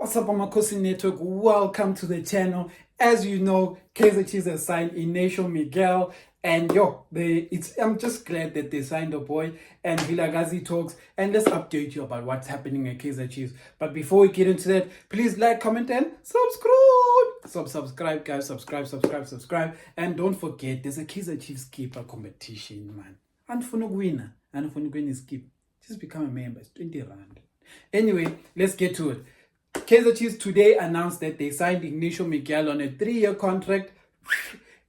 What's up, Amakhosi Network? Welcome to the channel. As you know, Kaizer Chiefs has signed Inacio Miguel, and I'm just glad that they signed the boy and Vilakazi talks. And let's update you about what's happening at Kaizer Chiefs. But before we get into that, please like, comment, and subscribe. Subscribe, guys. Subscribe. And don't forget, there's a Kaizer Chiefs keeper competition, man. And for no winner, is keep. Just become a member. It's 20 rand. Anyway, let's get to it. Kaizer Chiefs today announced that they signed Inacio Miguel on a 3-year contract.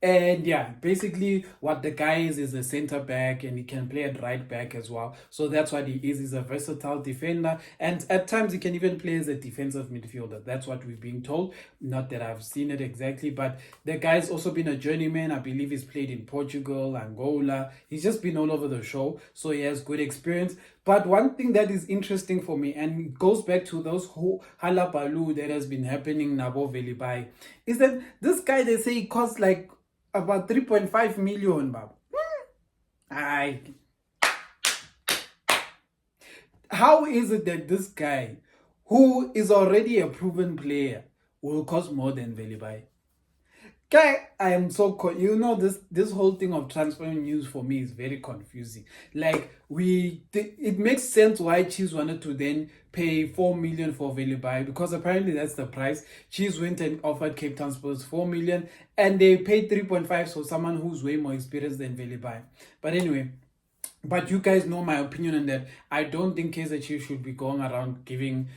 And yeah, basically what the guy is a center back, and he can play at right back as well. So that's what he is. He's a versatile defender, and at times he can even play as a defensive midfielder. That's what we're being told. Not that I've seen it exactly, but the guy's also been a journeyman. I believe he's played in Portugal, Angola. He's just been all over the show, so he has good experience. But one thing that is interesting for me, and it goes back to those whole halabaloo that has been happening Nabo Velibai, is that this guy, they say he costs like about 3.5 million, bab. How is it that this guy, who is already a proven player, will cost more than Velibai? Guy, I am so this whole thing of transfer news for me is very confusing. Like it makes sense why Chiefs wanted to then pay 4 million for Velibai, because apparently that's the price. Chiefs went and offered Cape Town Spurs 4 million, and they paid 3.5 for someone who's way more experienced than Velibai. But anyway, but you guys know my opinion on that. I don't think Kaizer Chiefs should be going around giving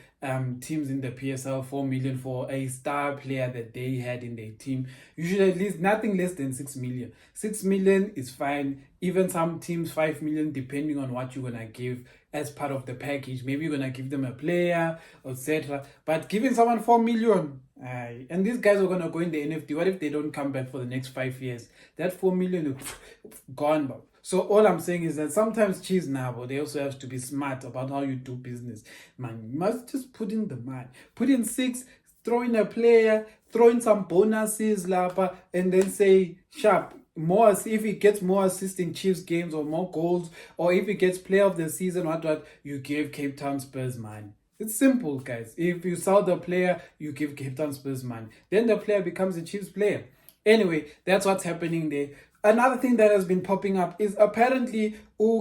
teams in the PSL 4 million for a star player that they had in their team. You should at least nothing less than 6 million. 6 million is fine. Even some teams 5 million, depending on what you're gonna give as part of the package. Maybe you're gonna give them a player, etc. But giving someone 4 million, and these guys are gonna go in the NFT. What if they don't come back for the next 5 years? That 4 million is gone, bro. So all I'm saying is that sometimes Chiefs now, but they also have to be smart about how you do business. Man, you must just put in the money. Put in 6, throw in a player, throw in some bonuses, lapa, and then say, sharp, more, if he gets more assists in Chiefs games or more goals, or if he gets player of the season, what, you give Cape Town Spurs money. It's simple, guys. If you sell the player, you give Cape Town Spurs money. Then the player becomes a Chiefs player. Anyway, that's what's happening there. Another thing that has been popping up is apparently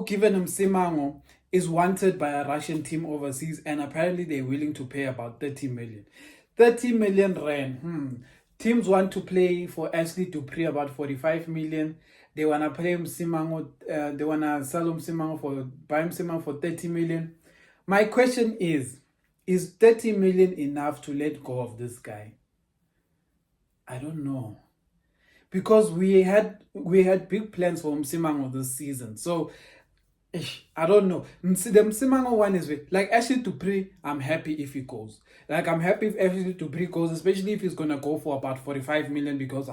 given Msimango is wanted by a Russian team overseas, and apparently they're willing to pay about 30 million. 30 million rand. Teams want to play for Ashley Dupree about 45 million. They want to pay Msimango, they want to sell Msimango buy Msimango for 30 million. My question is 30 million enough to let go of this guy? I don't know. Because we had big plans for Msimango this season. So, I don't know. The Msimango one is like Ashley Dupree, I'm happy if he goes. Like, I'm happy if Ashley Dupree goes, especially if he's going to go for about 45 million, because,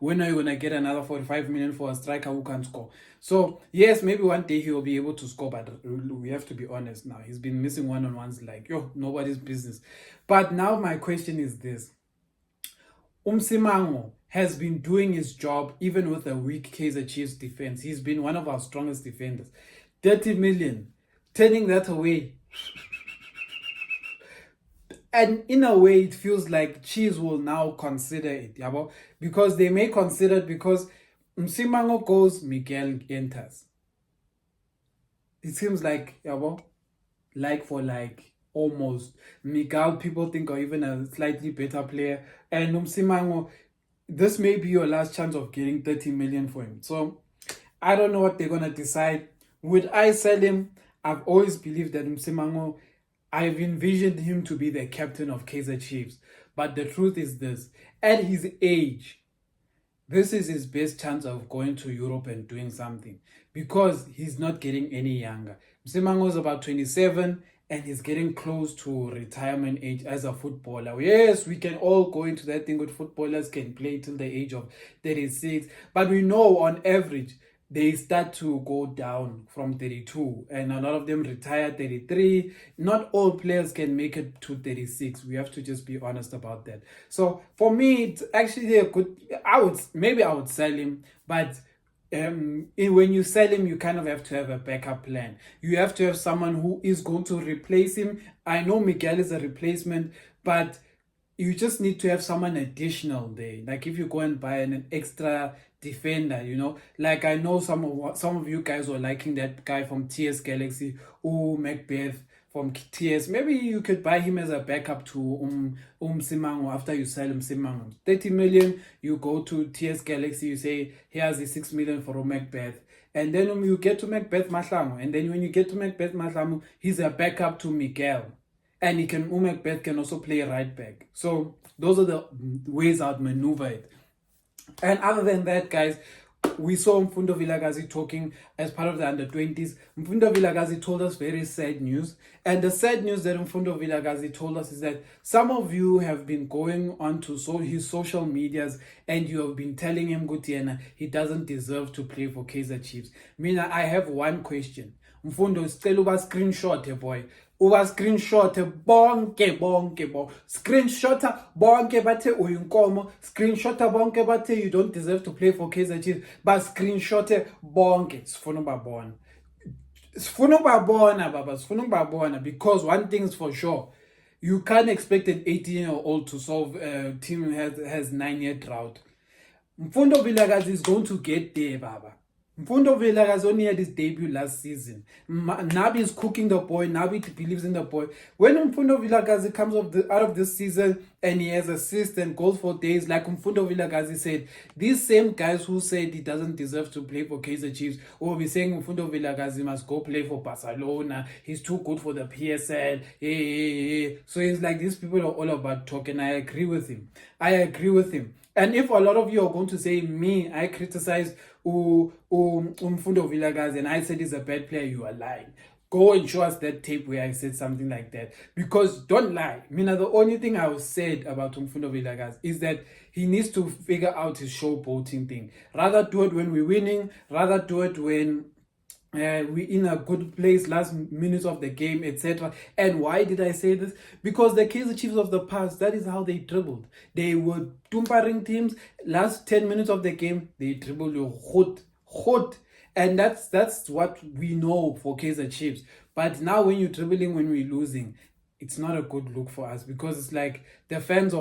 when are you going to get another 45 million for a striker who can't score? So, yes, maybe one day he will be able to score, but we have to be honest now. He's been missing one-on-ones like, nobody's business. But now my question is this. Msimango has been doing his job even with a weak Kaizer Chiefs defense. He's been one of our strongest defenders. 30 million, turning that away. And in a way, it feels like Chiefs will now consider it, because they may consider it, because Msimango goes, Miguel enters. It seems like, like for like, almost. Miguel, people think, are even a slightly better player. And Msimango, this may be your last chance of getting 30 million for him. So, I don't know what they're going to decide. Would I sell him? I've always believed that Msimango, I've envisioned him to be the captain of Kaizer Chiefs. But the truth is this. At his age, this is his best chance of going to Europe and doing something, because he's not getting any younger. Msimango is about 27, and he's getting close to retirement age as a footballer. Yes, we can all go into that thing with footballers can play till the age of 36. But we know on average, they start to go down from 32. And a lot of them retire 33. Not all players can make it to 36. We have to just be honest about that. So for me, it's actually a good... I would sell him, but... when you sell him, you kind of have to have a backup plan. You have to have someone who is going to replace him. I know Miguel is a replacement, but you just need to have someone additional there. Like if you go and buy an extra defender, like I know some of you guys were liking that guy from TS Galaxy, Macbeth from TS. Maybe you could buy him as a backup to Simango after you sell him Simango. 30 million, you go to TS Galaxy, you say here's the 6 million for Macbeth. And then when you get to Macbeth Mahlangu, and then when you get to Macbeth Mahlangu, he's a backup to Miguel. And Macbeth can also play right back. So those are the ways I'd maneuver it. And other than that, guys, we saw Mfundo Vilakazi talking as part of the under-20s. Mfundo Vilakazi told us very sad news. And the sad news that Mfundo Vilakazi told us is that some of you have been going on to his social medias and you have been telling him, Gutiana, he doesn't deserve to play for Kaizer Chiefs. Mina, I have one question. Mfundo, still uba screenshot, boy. Uba screenshot bonke screenshot bonke bathe uyinkomo, screenshot bonke bathe you don't deserve to play for Kaizer Chiefs, but screenshot bonke sifuna ubabona because one thing is for sure, you can't expect an 18-year-old to solve a team has 9-year drought. Mfundo Vilakazi is going to get there, baba. Mfundo Vilakazi only had his debut last season. Nabi is cooking the boy. Nabi believes in the boy. When Mfundo Vilakazi comes out of this season and he has assists and goals for days, like Mfundo Vilakazi said, these same guys who said he doesn't deserve to play for Kaizer Chiefs will be saying Mfundo Vilakazi must go play for Barcelona. He's too good for the PSL. So it's like these people are all about talk, and I agree with him. And if a lot of you are going to say I criticize Mfundo Vilakazi and I said he's a bad player, you are lying. Go and show us that tape where I said something like that. Because don't lie. The only thing I said about Mfundo Vilakazi is that he needs to figure out his showboating thing. Rather do it when we're winning, rather do it when we're in a good place, last minutes of the game, etc. And why did I say this? Because the Kaizer Chiefs of the past, that is how they dribbled. They were tumparing teams. Last 10 minutes of the game, they dribbled you hot. And that's what we know for Kaizer Chiefs. But now when you're dribbling, when we're losing, it's not a good look for us, because it's like the fans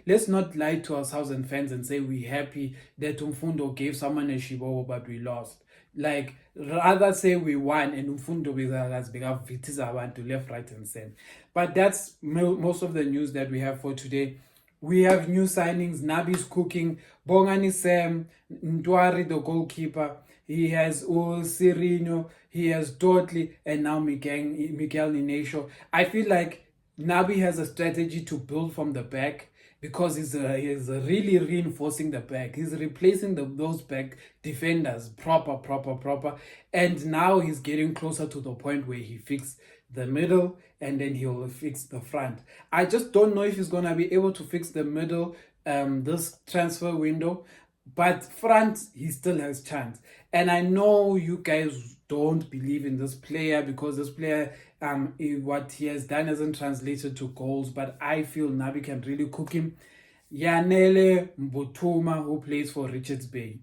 let's not lie to ourselves and fans and say we're happy that Mfundo gave someone a shibobo but we lost. Like, rather say we won and Mfundo has become to left, right, and center. But that's most of the news that we have for today. We have new signings. Nabi's cooking. Bongani Sam, Ntwari, the goalkeeper. He has Sirino. He has Dudley, and now Miguel Inacio. I feel like Nabi has a strategy to build from the back, because he's really reinforcing the back. He's replacing those back defenders proper. And now he's getting closer to the point where he fixes the middle and then he'll fix the front. I just don't know if he's going to be able to fix the middle this transfer window. But front, he still has chance. And I know you guys don't believe in this player because this player, what he has done hasn't translated to goals. But I feel Nabi can really cook him. Yanele Mbutuma, who plays for Richards Bay.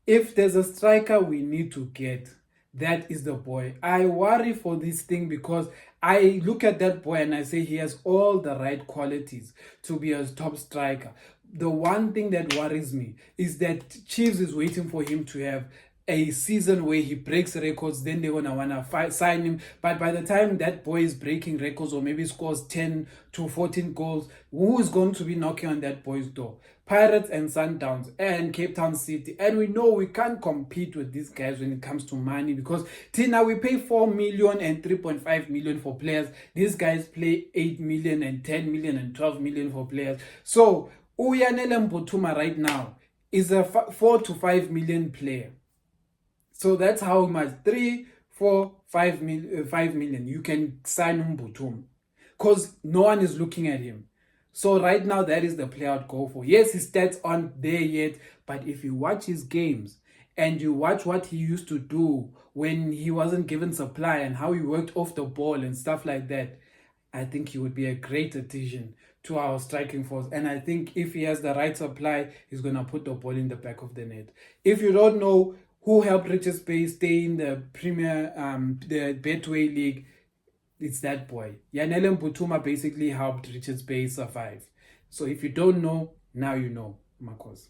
If there's a striker we need to get, that is the boy. I worry for this thing because I look at that boy and I say he has all the right qualities to be a top striker. The one thing that worries me is that Chiefs is waiting for him to have a season where he breaks records, then they're going to want to sign him. But by the time that boy is breaking records or maybe scores 10 to 14 goals, who is going to be knocking on that boy's door? Pirates and Sundowns and Cape Town City. And we know we can't compete with these guys when it comes to money, because now we pay 4 million and 3.5 million for players. These guys play 8 million and 10 million and 12 million for players. So Uyanele Mbutuma right now is a 4 to 5 million player. So that's how much 3, 4, 5 million you can sign Mbutuma, because no one is looking at him. So right now that is the player I'd go for. Yes, his stats aren't there yet, but if you watch his games and you watch what he used to do when he wasn't given supply and how he worked off the ball and stuff like that, I think he would be a great addition to our striking force. And I think if he has the right supply, he's going to put the ball in the back of the net. If you don't know who helped Richards Bay stay in the Premier, the Betway League, It's that boy. Yanele Mputuma basically helped Richards Bay survive. So if you don't know, now you know, Amakhosi.